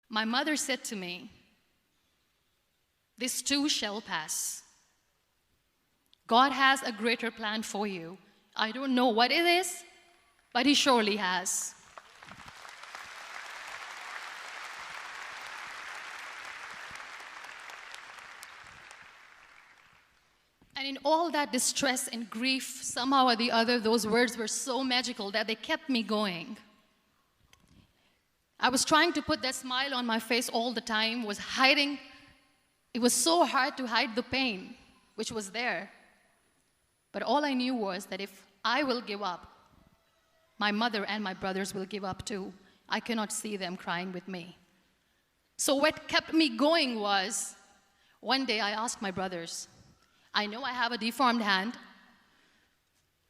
My mother said to me, "This too shall pass. God has a greater plan for you. I don't know what it is, but He surely has." And in all that distress and grief, somehow or the other, those words were so magical that they kept me going. I was trying to put that smile on my face all the time, was hiding. It was so hard to hide the pain, which was there. But all I knew was that if I will give up, my mother and my brothers will give up too. I cannot see them crying with me. So what kept me going was, one day I asked my brothers, I know I have a deformed hand,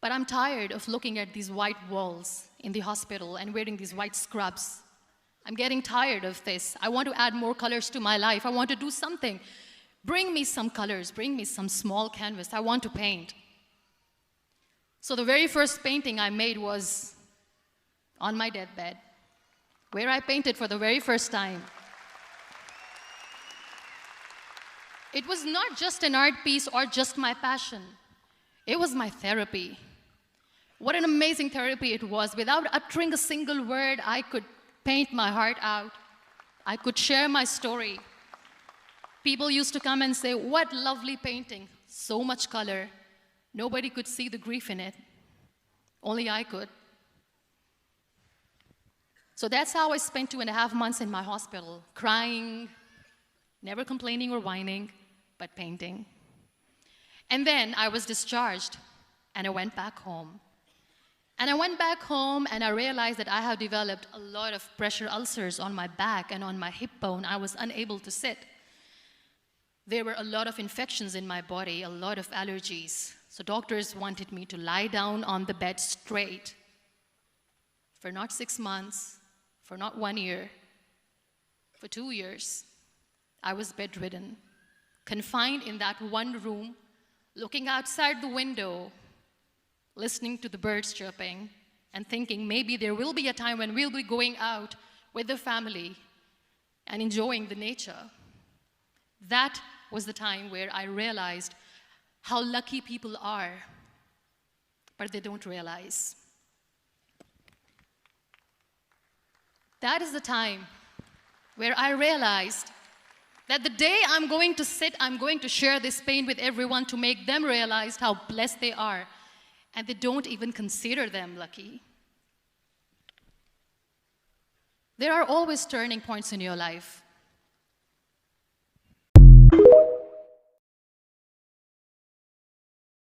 but I'm tired of looking at these white walls in the hospital and wearing these white scrubs. I'm getting tired of this. I want to add more colors to my life. I want to do something. Bring me some colors. Bring me some small canvas. I want to paint. So the very first painting I made was on my deathbed, where I painted for the very first time. It was not just an art piece or just my passion. It was my therapy. What an amazing therapy it was. Without uttering a single word, I could paint my heart out. I could share my story. People used to come and say, "What lovely painting, so much color." Nobody could see the grief in it. Only I could. So that's how I spent 2.5 months in my hospital, crying, never complaining or whining, but painting. And then I was discharged, and I went back home. And I went back home, and I realized that I have developed a lot of pressure ulcers on my back and on my hip bone. I was unable to sit. There were a lot of infections in my body, a lot of allergies. So doctors wanted me to lie down on the bed straight for not 6 months, for not 1 year, for 2 years. I was bedridden, confined in that one room, looking outside the window, listening to the birds chirping, and thinking maybe there will be a time when we'll be going out with the family and enjoying the nature. That was the time where I realized how lucky people are, but they don't realize. That is the time where I realized that the day I'm going to sit, I'm going to share this pain with everyone to make them realize how blessed they are, and they don't even consider them lucky. There are always turning points in your life.